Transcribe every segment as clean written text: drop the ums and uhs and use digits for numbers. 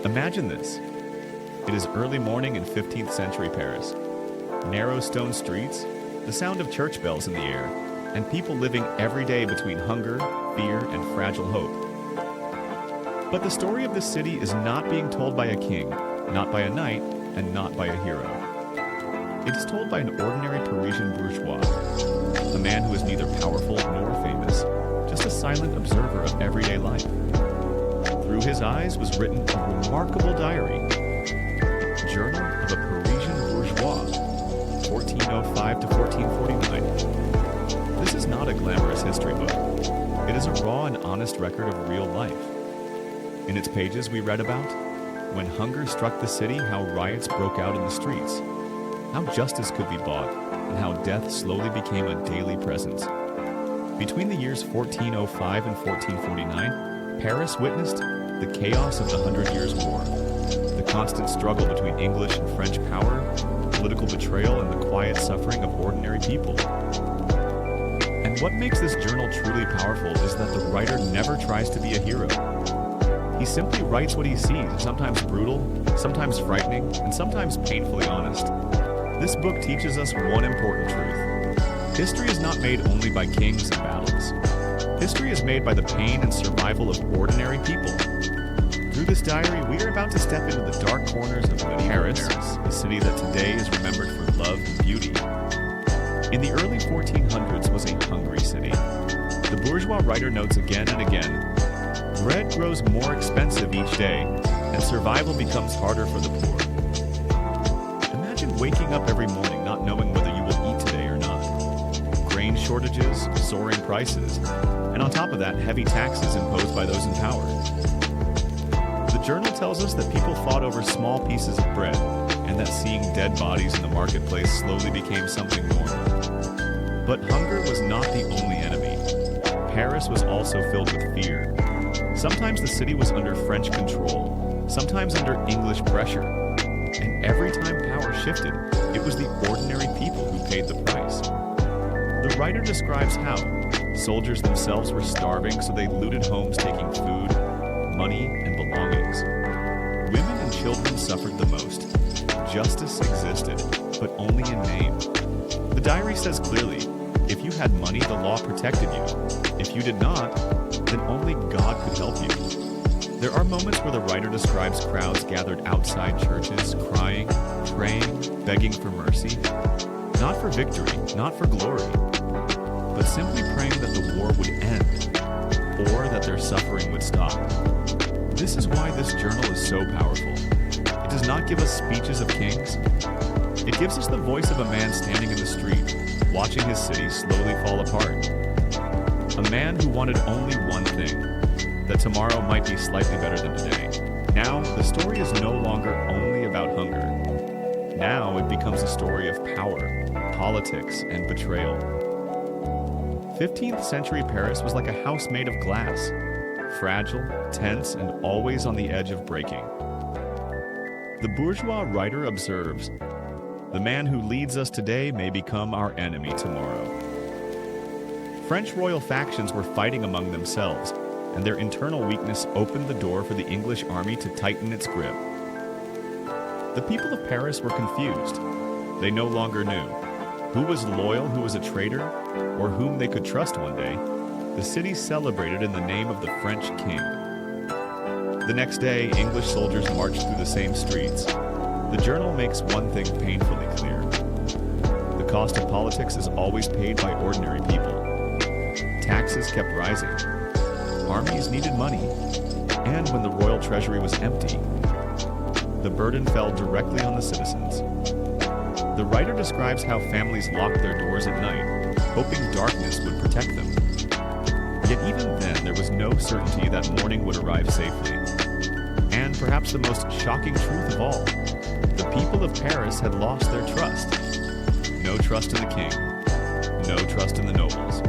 Imagine this. It is early morning in 15th century Paris. Narrow stone streets, the sound of church bells in the air, and people living every day between hunger, fear, and fragile hope. But the story of this city is not being told by a king, not by a knight, and not by a hero. It is told by an ordinary Parisian bourgeois, a man who is neither powerful nor famous, just a silent observer of everyday life. Through his eyes was written a remarkable diary, Journal of a Parisian Bourgeois, 1405 to 1449. This is not a glamorous history book. It is a raw and honest record of real life. In its pages we read about when hunger struck the city, how riots broke out in the streets, how justice could be bought, and how death slowly became a daily presence. Between the years 1405 and 1449, Paris witnessed the chaos of the Hundred Years' War, the constant struggle between English and French power, political betrayal, and the quiet suffering of ordinary people. And what makes this journal truly powerful is that the writer never tries to be a hero. He simply writes what he sees, sometimes brutal, sometimes frightening, and sometimes painfully honest. This book teaches us one important truth. History is not made only by kings and battles. History is made by the pain and survival of ordinary people. Through this diary, we are about to step into the dark corners of Paris, a city that today is remembered for love and beauty. In the early 1400s was a hungry city. The bourgeois writer notes again and again, bread grows more expensive each day, and survival becomes harder for the poor. Imagine waking up every morning not knowing whether you will eat today or not. Grain shortages, soaring prices, and on top of that, heavy taxes imposed by those in power. The journal tells us that people fought over small pieces of bread, and that seeing dead bodies in the marketplace slowly became something normal. But hunger was not the only enemy. Paris was also filled with fear. Sometimes the city was under French control, sometimes under English pressure. And every time power shifted, it was the ordinary people who paid the price. The writer describes how soldiers themselves were starving, so they looted homes taking food, money, and belongings. Women and children suffered the most. Justice existed, but only in name. The diary says clearly, if you had money, the law protected you. If you did not, then only God could help you. There are moments where the writer describes crowds gathered outside churches, crying, praying, begging for mercy. Not for victory, not for glory, but simply praying that the war would end, or that their suffering would stop. This is why this journal is so powerful. It does not give us speeches of kings. It gives us the voice of a man standing in the street, watching his city slowly fall apart. A man who wanted only one thing, that tomorrow might be slightly better than today. Now, the story is no longer only about hunger. Now it becomes a story of power, politics, and betrayal. 15th century Paris was like a house made of glass, fragile, tense, and always on the edge of breaking. The bourgeois writer observes, the man who leads us today may become our enemy tomorrow. French royal factions were fighting among themselves, and their internal weakness opened the door for the English army to tighten its grip. The people of Paris were confused. They no longer knew who was loyal, who was a traitor, or whom they could trust one day. The city celebrated in the name of the French king. The next day, English soldiers marched through the same streets. The journal makes one thing painfully clear. The cost of politics is always paid by ordinary people. Taxes kept rising. Armies needed money. And when the royal treasury was empty, the burden fell directly on the citizens. The writer describes how families locked their doors at night, hoping darkness would protect them. Yet even then, there was no certainty that morning would arrive safely. And perhaps the most shocking truth of all, the people of Paris had lost their trust. No trust in the king, no trust in the nobles,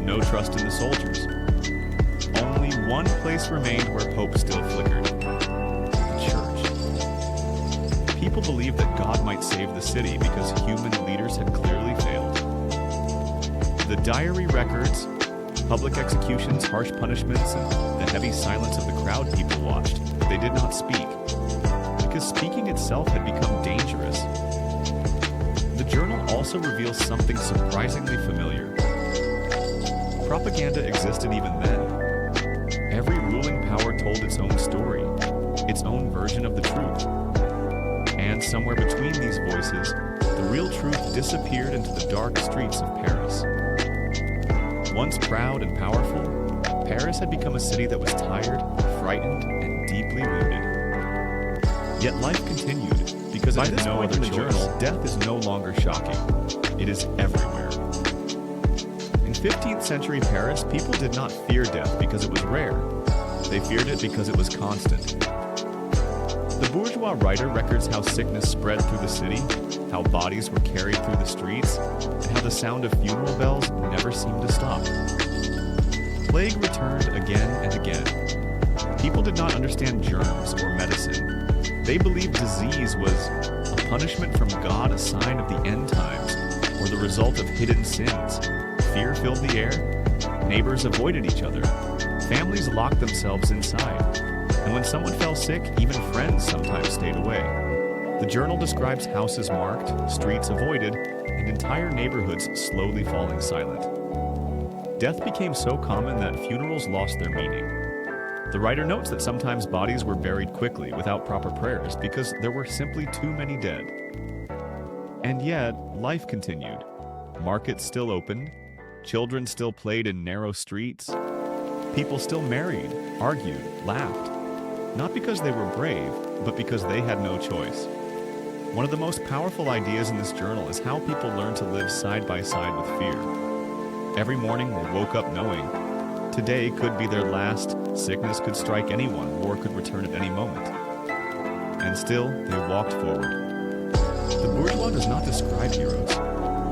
no trust in the soldiers. Only one place remained where hope still flickered: the church. People believed that God might save the city because human leaders had clearly failed. The diary records, public executions, harsh punishments, and the heavy silence of the crowd people watched but they did not speak, because speaking itself had become dangerous. The journal also reveals something surprisingly familiar. Propaganda existed even then. Every ruling power told its own story, its own version of the truth. And somewhere between these voices, the real truth disappeared into the dark streets of Paris. Once proud and powerful, Paris had become a city that was tired, frightened, and deeply wounded. Yet life continued, because it had no other choice. Death is no longer shocking. It is everywhere. In 15th century Paris, people did not fear death because it was rare. They feared it because it was constant. The bourgeois writer records how sickness spread through the city, how bodies were carried through the streets, and how the sound of funeral bells never seemed to stop. Plague returned again and again. People did not understand germs or medicine. They believed disease was a punishment from God, a sign of the end times, or the result of hidden sins. Fear filled the air. Neighbors avoided each other. Families locked themselves inside. And when someone fell sick, even friends sometimes stayed away. The journal describes houses marked, streets avoided, and entire neighborhoods slowly falling silent. Death became so common that funerals lost their meaning. The writer notes that sometimes bodies were buried quickly without proper prayers because there were simply too many dead. And yet, life continued. Markets still opened, children still played in narrow streets, people still married, argued, laughed. Not because they were brave, but because they had no choice. One of the most powerful ideas in this journal is how people learn to live side by side with fear. Every morning they woke up knowing today could be their last, sickness could strike anyone, war could return at any moment. And still, they walked forward. The bourgeois does not describe heroes.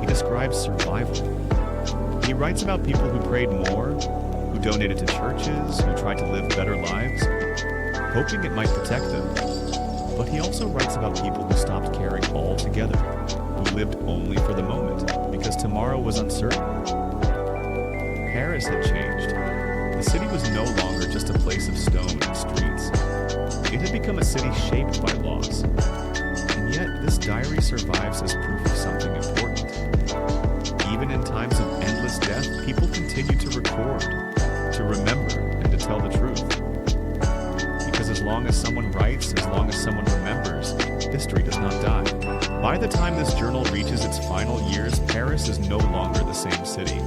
He describes survival. He writes about people who prayed more, who donated to churches, who tried to live better lives, hoping it might protect them. But he also writes about people who stopped caring altogether, who lived only for the moment, because tomorrow was uncertain. Paris had changed. The city was no longer just a place of stone and streets. It had become a city shaped by loss. And yet, this diary survives as proof of something important. Even in times of endless death, people continue to record, to remember, and to tell the truth. Because as long as someone writes, as long as someone remembers, history does not die. By the time this journal reaches its final years, Paris is no longer the same city.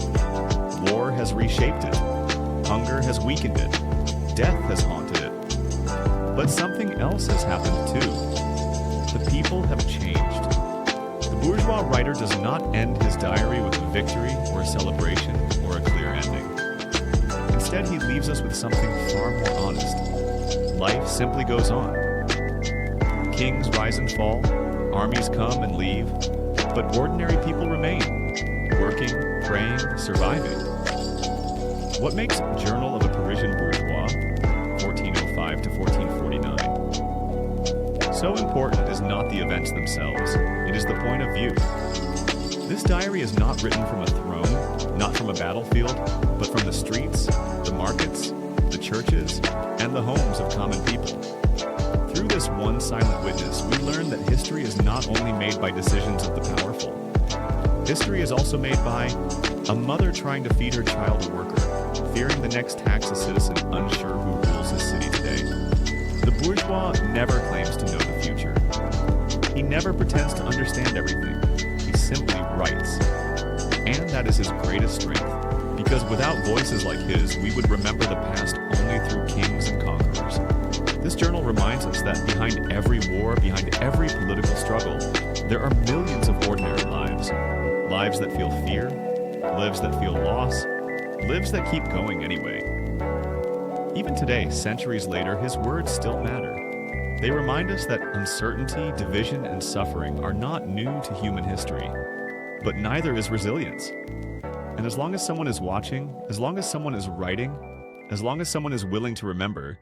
War has reshaped it. Hunger has weakened it. Death has haunted it. But something else has happened too. The people have changed. The bourgeois writer does not end his diary with a victory or a celebration or a clear ending. Instead, he leaves us with something far more honest. Life simply goes on. Kings rise and fall, armies come and leave, but ordinary people remain, working, praying, surviving. What makes Journal of a Parisian Bourgeois, 1405 to 1449, so important is not the events themselves, it is the point of view. This diary is not written from a throne, not from a battlefield, but from the streets, the markets, the churches, and the homes of common people. Through this one silent witness, we learn that history is not only made by decisions of the powerful. History is also made by a mother trying to feed her child a worker, fearing the next tax citizen unsure who rules his city today. The bourgeois never claims to know the future. He never pretends to understand everything. He simply writes. And that is his greatest strength, because without voices like his, we would remember the past only through kings and conquerors. This journal reminds us that behind every war, behind every political struggle, there are millions of ordinary lives. Lives that feel fear, lives that feel loss, lives that keep going anyway. Even today, centuries later, his words still matter. They remind us that uncertainty, division, and suffering are not new to human history, but neither is resilience. And as long as someone is watching, as long as someone is writing, as long as someone is willing to remember,